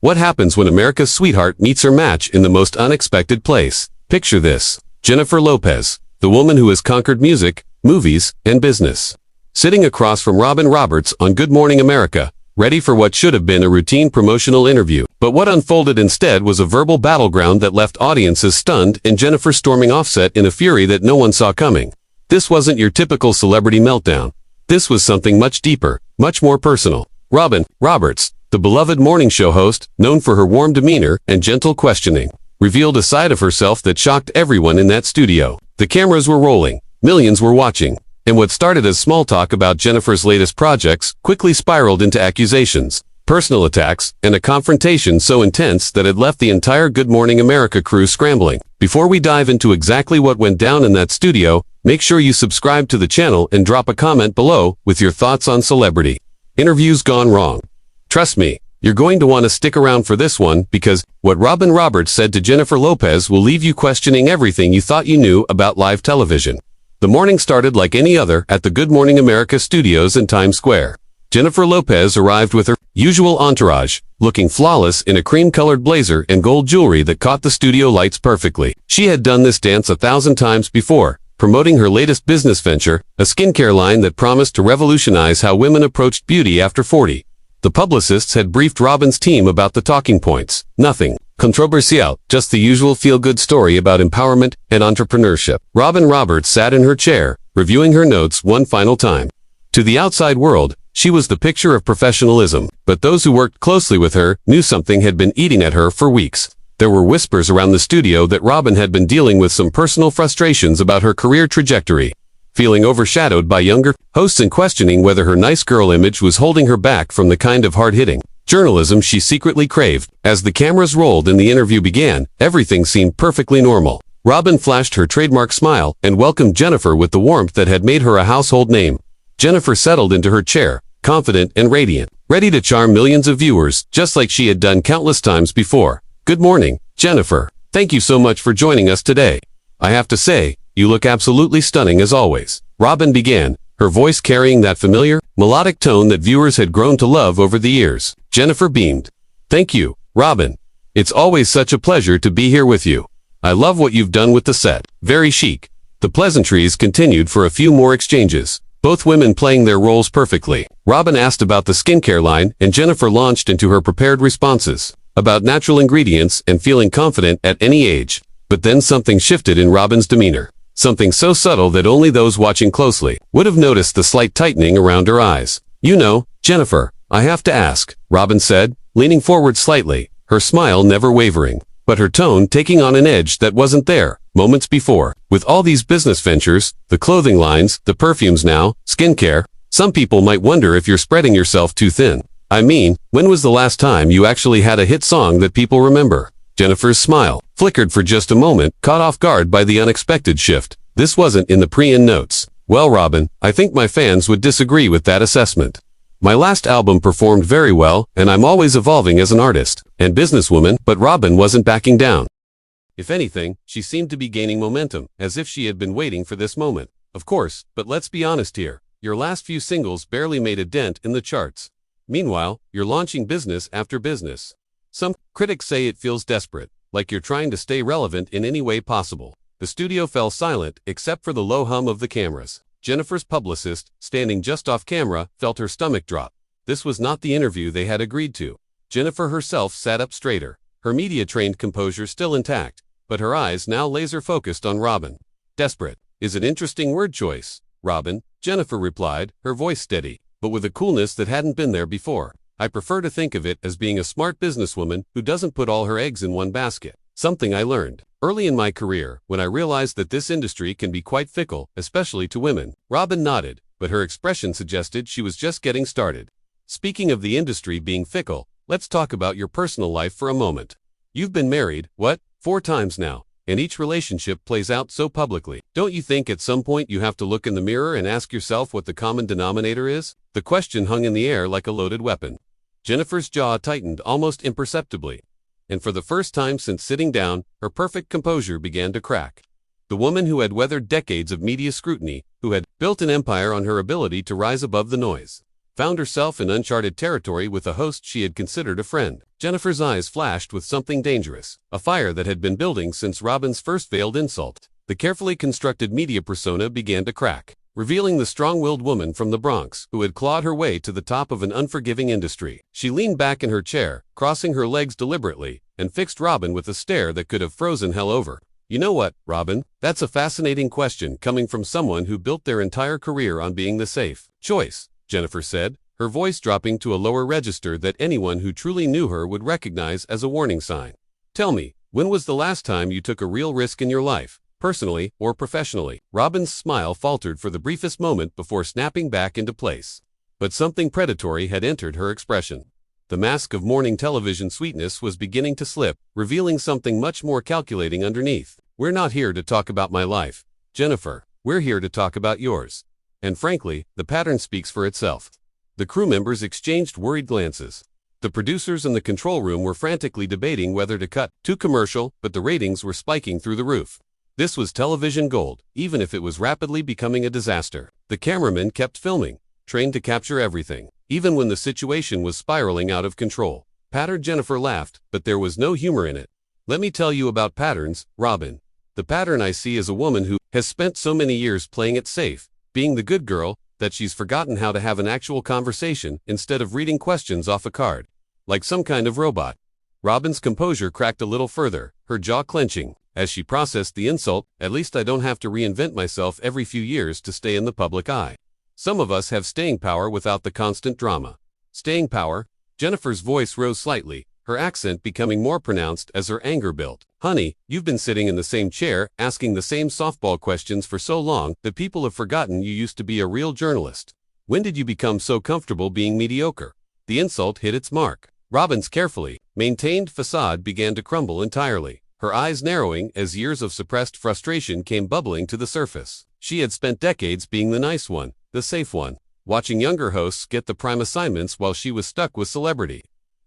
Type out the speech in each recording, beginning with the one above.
What happens when America's sweetheart meets her match in the most unexpected place? Picture this. Jennifer Lopez, the woman who has conquered music, movies, and business, sitting across from Robin Roberts on Good Morning America, ready for what should have been a routine promotional interview. But what unfolded instead was a verbal battleground that left audiences stunned and Jennifer storming off set in a fury that no one saw coming. This wasn't your typical celebrity meltdown. This was something much deeper, much more personal. Robin Roberts, the beloved morning show host, known for her warm demeanor and gentle questioning, revealed a side of herself that shocked everyone in that studio. The cameras were rolling, millions were watching, and what started as small talk about Jennifer's latest projects quickly spiraled into accusations, personal attacks, and a confrontation so intense that it left the entire Good Morning America crew scrambling. Before we dive into exactly what went down in that studio, make sure you subscribe to the channel and drop a comment below with your thoughts on celebrity interviews gone wrong. Trust me, you're going to want to stick around for this one because what Robin Roberts said to Jennifer Lopez will leave you questioning everything you thought you knew about live television. The morning started like any other at the Good Morning America studios in Times Square. Jennifer Lopez arrived with her usual entourage, looking flawless in a cream-colored blazer and gold jewelry that caught the studio lights perfectly. She had done this dance 1,000 times before, promoting her latest business venture, a skincare line that promised to revolutionize how women approached beauty after 40. The publicists had briefed Robin's team about the talking points. Nothing controversial, just the usual feel-good story about empowerment and entrepreneurship. Robin Roberts sat in her chair, reviewing her notes one final time. To the outside world, she was the picture of professionalism, but those who worked closely with her knew something had been eating at her for weeks. There were whispers around the studio that Robin had been dealing with some personal frustrations about her career trajectory, feeling overshadowed by younger hosts and questioning whether her nice girl image was holding her back from the kind of hard-hitting journalism she secretly craved. As the cameras rolled and the interview began, everything seemed perfectly normal. Robin flashed her trademark smile and welcomed Jennifer with the warmth that had made her a household name. Jennifer settled into her chair, confident and radiant, ready to charm millions of viewers, just like she had done countless times before. Good morning, Jennifer. Thank you so much for joining us today. I have to say, you look absolutely stunning as always. Robin began, her voice carrying that familiar, melodic tone that viewers had grown to love over the years. Jennifer beamed. Thank you, Robin. It's always such a pleasure to be here with you. I love what you've done with the set. Very chic. The pleasantries continued for a few more exchanges, both women playing their roles perfectly. Robin asked about the skincare line, and Jennifer launched into her prepared responses about natural ingredients and feeling confident at any age. But then something shifted in Robin's demeanor. Something so subtle that only those watching closely would have noticed the slight tightening around her eyes. You know, Jennifer, I have to ask, Robin said, leaning forward slightly, her smile never wavering, but her tone taking on an edge that wasn't there moments before. With all these business ventures, the clothing lines, the perfumes now, skincare, some people might wonder if you're spreading yourself too thin. I mean, when was the last time you actually had a hit song that people remember? Jennifer's smile flickered for just a moment, caught off guard by the unexpected shift. This wasn't in the pre-in notes. Well, Robin, I think my fans would disagree with that assessment. My last album performed very well, and I'm always evolving as an artist and businesswoman, but Robin wasn't backing down. If anything, she seemed to be gaining momentum, as if she had been waiting for this moment. Of course, but let's be honest here. Your last few singles barely made a dent in the charts. Meanwhile, you're launching business after business. Some critics say it feels desperate, like you're trying to stay relevant in any way possible. The studio fell silent, except for the low hum of the cameras. Jennifer's publicist, standing just off camera, felt her stomach drop. This was not the interview they had agreed to. Jennifer herself sat up straighter, her media-trained composure still intact, but her eyes now laser-focused on Robin. Desperate is an interesting word choice, Robin, Jennifer replied, her voice steady, but with a coolness that hadn't been there before. I prefer to think of it as being a smart businesswoman who doesn't put all her eggs in one basket. Something I learned early in my career when I realized that this industry can be quite fickle, especially to women. Robin nodded, but her expression suggested she was just getting started. Speaking of the industry being fickle, let's talk about your personal life for a moment. You've been married, 4 times now, and each relationship plays out so publicly. Don't you think at some point you have to look in the mirror and ask yourself what the common denominator is? The question hung in the air like a loaded weapon. Jennifer's jaw tightened almost imperceptibly, and for the first time since sitting down, her perfect composure began to crack. The woman who had weathered decades of media scrutiny, who had built an empire on her ability to rise above the noise, found herself in uncharted territory with a host she had considered a friend. Jennifer's eyes flashed with something dangerous, a fire that had been building since Robin's first veiled insult. The carefully constructed media persona began to crack, revealing the strong-willed woman from the Bronx who had clawed her way to the top of an unforgiving industry. She leaned back in her chair, crossing her legs deliberately, and fixed Robin with a stare that could have frozen hell over. You know what, Robin? That's a fascinating question coming from someone who built their entire career on being the safe choice, Jennifer said, her voice dropping to a lower register that anyone who truly knew her would recognize as a warning sign. Tell me, when was the last time you took a real risk in your life, personally or professionally? Robin's smile faltered for the briefest moment before snapping back into place. But something predatory had entered her expression. The mask of morning television sweetness was beginning to slip, revealing something much more calculating underneath. We're not here to talk about my life, Jennifer. We're here to talk about yours. And frankly, the pattern speaks for itself. The crew members exchanged worried glances. The producers in the control room were frantically debating whether to cut to commercial, but the ratings were spiking through the roof. This was television gold, even if it was rapidly becoming a disaster. The cameramen kept filming, trained to capture everything, even when the situation was spiraling out of control. Jennifer laughed, but there was no humor in it. Let me tell you about patterns, Robin. The pattern I see is a woman who has spent so many years playing it safe, being the good girl, that she's forgotten how to have an actual conversation instead of reading questions off a card. Like some kind of robot. Robin's composure cracked a little further, her jaw clenching, as she processed the insult. At least I don't have to reinvent myself every few years to stay in the public eye. Some of us have staying power without the constant drama. Staying power? Jennifer's voice rose slightly, her accent becoming more pronounced as her anger built. Honey, you've been sitting in the same chair, asking the same softball questions for so long that people have forgotten you used to be a real journalist. When did you become so comfortable being mediocre? The insult hit its mark. Robin's carefully maintained facade began to crumble entirely, her eyes narrowing as years of suppressed frustration came bubbling to the surface. She had spent decades being the nice one, the safe one, watching younger hosts get the prime assignments while she was stuck with celebrity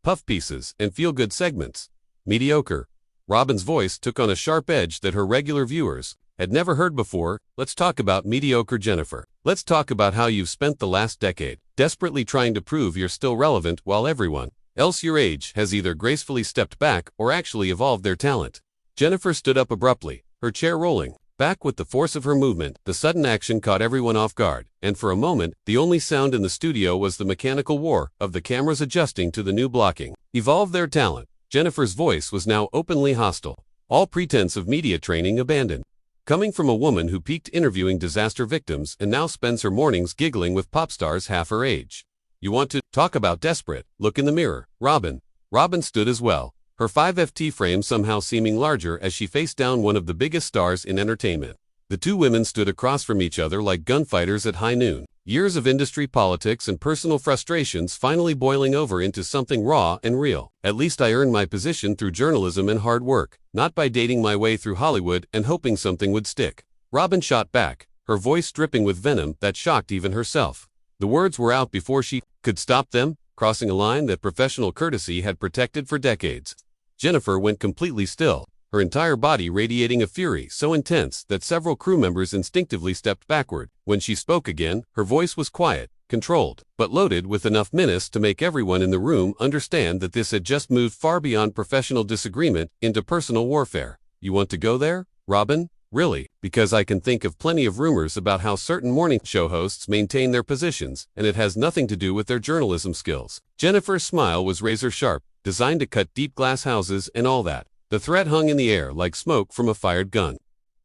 puff pieces and feel-good segments. Mediocre. Robin's voice took on a sharp edge that her regular viewers had never heard before. Let's talk about mediocre, Jennifer. Let's talk about how you've spent the last decade desperately trying to prove you're still relevant while everyone else your age has either gracefully stepped back or actually evolved their talent. Jennifer stood up abruptly, her chair rolling back with the force of her movement. The sudden action caught everyone off guard, and for a moment, the only sound in the studio was the mechanical whir of the cameras adjusting to the new blocking. Evolve their talent. Jennifer's voice was now openly hostile, all pretense of media training abandoned. Coming from a woman who peaked interviewing disaster victims and now spends her mornings giggling with pop stars half her age. You want to talk about desperate? Look in the mirror, Robin. Robin stood as well, her 5FT frame somehow seeming larger as she faced down one of the biggest stars in entertainment. The two women stood across from each other like gunfighters at high noon. Years of industry politics and personal frustrations finally boiling over into something raw and real. At least I earned my position through journalism and hard work, not by dating my way through Hollywood and hoping something would stick. Robin shot back, her voice dripping with venom that shocked even herself. The words were out before she could stop them, crossing a line that professional courtesy had protected for decades. Jennifer went completely still, her entire body radiating a fury so intense that several crew members instinctively stepped backward. When she spoke again, her voice was quiet, controlled, but loaded with enough menace to make everyone in the room understand that this had just moved far beyond professional disagreement into personal warfare. You want to go there, Robin? Really? Because I can think of plenty of rumors about how certain morning show hosts maintain their positions, and it has nothing to do with their journalism skills. Jennifer's smile was razor sharp, designed to cut deep glass houses and all that. The threat hung in the air like smoke from a fired gun.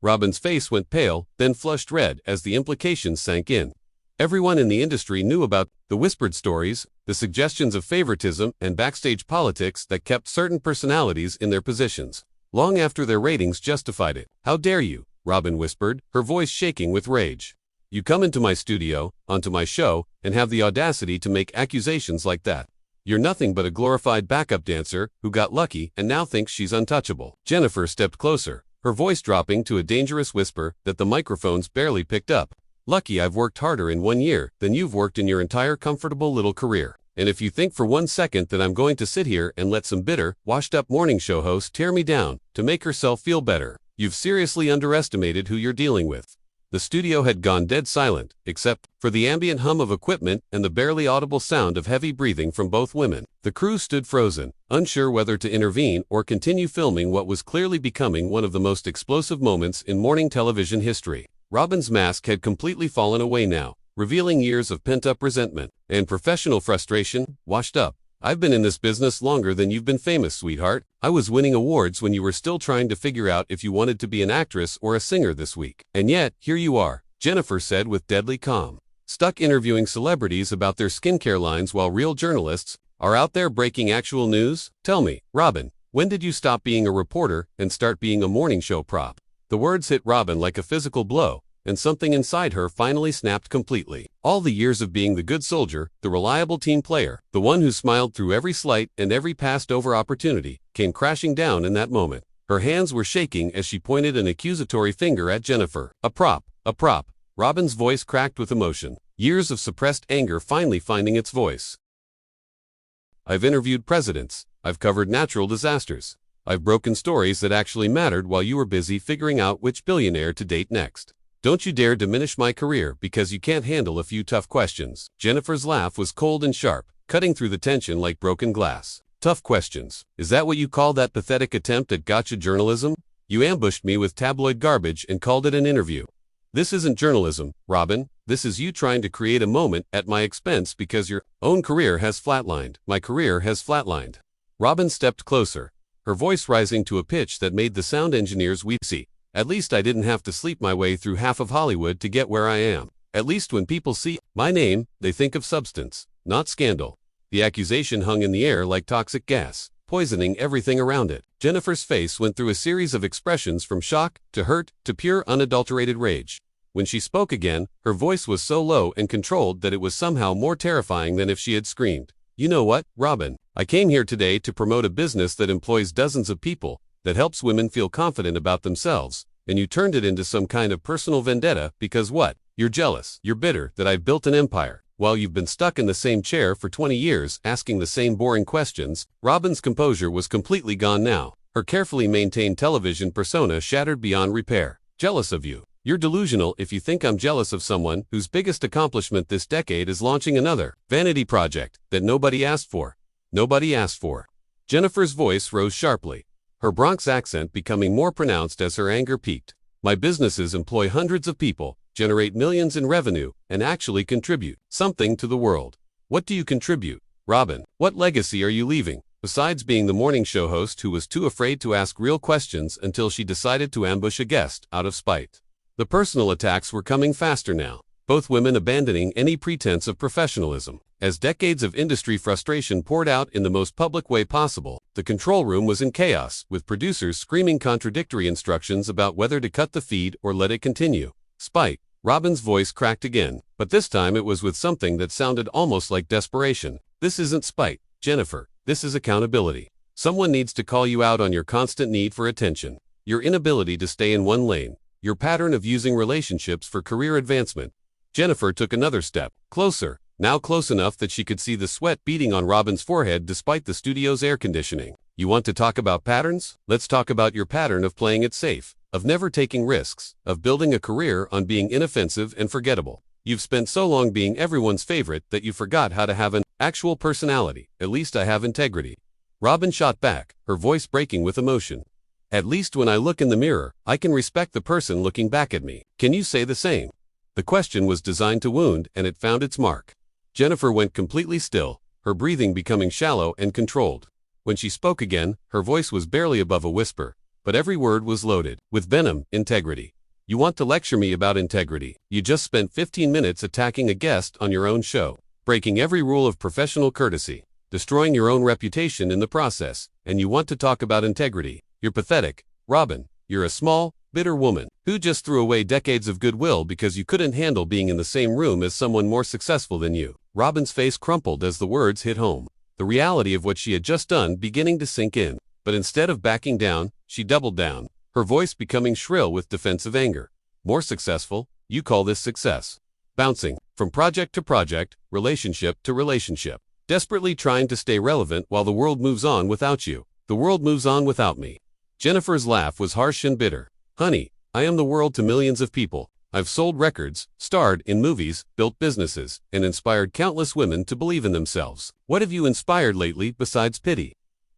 Robin's face went pale, then flushed red as the implications sank in. Everyone in the industry knew about the whispered stories, the suggestions of favoritism and backstage politics that kept certain personalities in their positions, long after their ratings justified it. How dare you, Robin whispered, her voice shaking with rage. You come into my studio, onto my show, and have the audacity to make accusations like that. You're nothing but a glorified backup dancer who got lucky and now thinks she's untouchable. Jennifer stepped closer, her voice dropping to a dangerous whisper that the microphones barely picked up. Lucky I've worked harder in 1 year than you've worked in your entire comfortable little career. And if you think for 1 second that I'm going to sit here and let some bitter, washed-up morning show host tear me down to make herself feel better, you've seriously underestimated who you're dealing with. The studio had gone dead silent, except for the ambient hum of equipment and the barely audible sound of heavy breathing from both women. The crew stood frozen, unsure whether to intervene or continue filming what was clearly becoming one of the most explosive moments in morning television history. Robin's mask had completely fallen away now, revealing years of pent-up resentment and professional frustration, washed up. "I've been in this business longer than you've been famous, sweetheart. I was winning awards when you were still trying to figure out if you wanted to be an actress or a singer this week. And yet, here you are," Jennifer said with deadly calm. "Stuck interviewing celebrities about their skincare lines while real journalists are out there breaking actual news? Tell me, Robin, when did you stop being a reporter and start being a morning show prop?" The words hit Robin like a physical blow, and something inside her finally snapped completely. All the years of being the good soldier, the reliable team player, the one who smiled through every slight and every passed-over opportunity, came crashing down in that moment. Her hands were shaking as she pointed an accusatory finger at Jennifer. "A prop, a prop." Robin's voice cracked with emotion, years of suppressed anger finally finding its voice. "I've interviewed presidents. I've covered natural disasters. I've broken stories that actually mattered while you were busy figuring out which billionaire to date next. Don't you dare diminish my career because you can't handle a few tough questions." Jennifer's laugh was cold and sharp, cutting through the tension like broken glass. "Tough questions? Is that what you call that pathetic attempt at gotcha journalism? You ambushed me with tabloid garbage and called it an interview. This isn't journalism, Robin. This is you trying to create a moment at my expense because your own career has flatlined. My career has flatlined." Robin stepped closer, her voice rising to a pitch that made the sound engineers weep. "See, at least I didn't have to sleep my way through half of Hollywood to get where I am. At least when people see my name, they think of substance, not scandal." The accusation hung in the air like toxic gas, poisoning everything around it. Jennifer's face went through a series of expressions from shock to hurt to pure unadulterated rage. When she spoke again, her voice was so low and controlled that it was somehow more terrifying than if she had screamed. "You know what, Robin? I came here today to promote a business that employs dozens of people, that helps women feel confident about themselves, and you turned it into some kind of personal vendetta because what? You're jealous, you're bitter that I've built an empire, while you've been stuck in the same chair for 20 years asking the same boring questions." Robin's composure was completely gone now, her carefully maintained television persona shattered beyond repair. "Jealous of you? You're delusional if you think I'm jealous of someone whose biggest accomplishment this decade is launching another vanity project that nobody asked for. Nobody asked for." Jennifer's voice rose sharply, her Bronx accent becoming more pronounced as her anger peaked. "My businesses employ hundreds of people, generate millions in revenue, and actually contribute something to the world. What do you contribute, Robin? What legacy are you leaving, besides being the morning show host who was too afraid to ask real questions until she decided to ambush a guest out of spite?" The personal attacks were coming faster now, both women abandoning any pretense of professionalism. As decades of industry frustration poured out in the most public way possible, the control room was in chaos, with producers screaming contradictory instructions about whether to cut the feed or let it continue. "Spite." Robin's voice cracked again, but this time it was with something that sounded almost like desperation. "This isn't spite, Jennifer. This is accountability. Someone needs to call you out on your constant need for attention, your inability to stay in one lane, your pattern of using relationships for career advancement." Jennifer took another step, closer, now close enough that she could see the sweat beading on Robin's forehead despite the studio's air conditioning. "You want to talk about patterns? Let's talk about your pattern of playing it safe, of never taking risks, of building a career on being inoffensive and forgettable. You've spent so long being everyone's favorite that you forgot how to have an actual personality. At least I have integrity." Robin shot back, her voice breaking with emotion. "At least when I look in the mirror, I can respect the person looking back at me. Can you say the same?" The question was designed to wound, and it found its mark. Jennifer went completely still, her breathing becoming shallow and controlled. When she spoke again, her voice was barely above a whisper, but every word was loaded with venom. "Integrity. You want to lecture me about integrity? You just spent 15 minutes attacking a guest on your own show, breaking every rule of professional courtesy, destroying your own reputation in the process, and you want to talk about integrity? You're pathetic, Robin. You're a small, bitter woman who just threw away decades of goodwill because you couldn't handle being in the same room as someone more successful than you." Robin's face crumpled as the words hit home, the reality of what she had just done beginning to sink in. But instead of backing down, she doubled down, her voice becoming shrill with defensive anger. "More successful? You call this success? Bouncing from project to project, relationship to relationship, desperately trying to stay relevant while the world moves on without you. The world moves on without me." Jennifer's laugh was harsh and bitter. "Honey, I am the world to millions of people. I've sold records, starred in movies, built businesses, and inspired countless women to believe in themselves. What have you inspired lately besides pity?"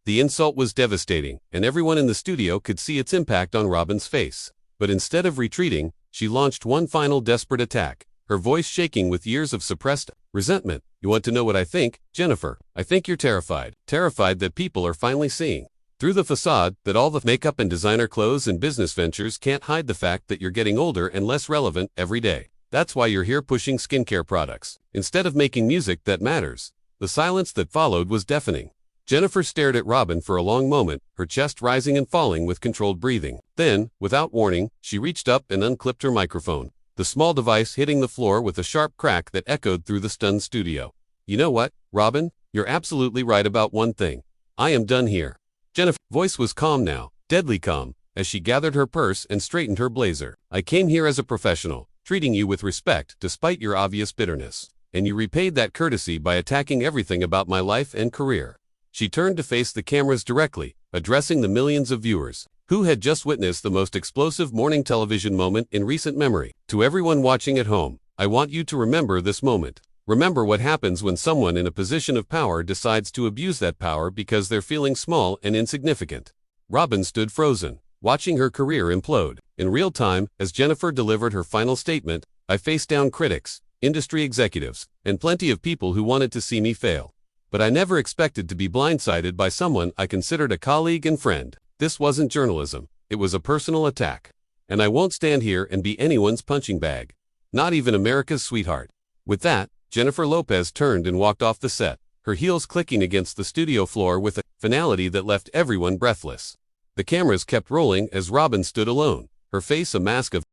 The insult was devastating, and everyone in the studio could see its impact on Robin's face. But instead of retreating, she launched one final desperate attack, her voice shaking with years of suppressed resentment. "You want to know what I think, Jennifer? I think you're terrified. Terrified that people are finally seeing through the facade, that all the makeup and designer clothes and business ventures can't hide the fact that you're getting older and less relevant every day. That's why you're here pushing skincare products, instead of making music that matters." The silence that followed was deafening. Jennifer stared at Robin for a long moment, her chest rising and falling with controlled breathing. Then, without warning, she reached up and unclipped her microphone, the small device hitting the floor with a sharp crack that echoed through the stunned studio. "You know what, Robin? You're absolutely right about one thing. I am done here." Jennifer's voice was calm now, deadly calm, as she gathered her purse and straightened her blazer. "I came here as a professional, treating you with respect despite your obvious bitterness. And you repaid that courtesy by attacking everything about my life and career." She turned to face the cameras directly, addressing the millions of viewers who had just witnessed the most explosive morning television moment in recent memory. "To everyone watching at home, I want you to remember this moment. Remember what happens when someone in a position of power decides to abuse that power because they're feeling small and insignificant." Robin stood frozen, watching her career implode. In real time, as Jennifer delivered her final statement, "I faced down critics, industry executives, and plenty of people who wanted to see me fail. But I never expected to be blindsided by someone I considered a colleague and friend. This wasn't journalism, it was a personal attack. And I won't stand here and be anyone's punching bag. Not even America's sweetheart." With that, Jennifer Lopez turned and walked off the set, her heels clicking against the studio floor with a finality that left everyone breathless. The cameras kept rolling as Robin stood alone, her face a mask of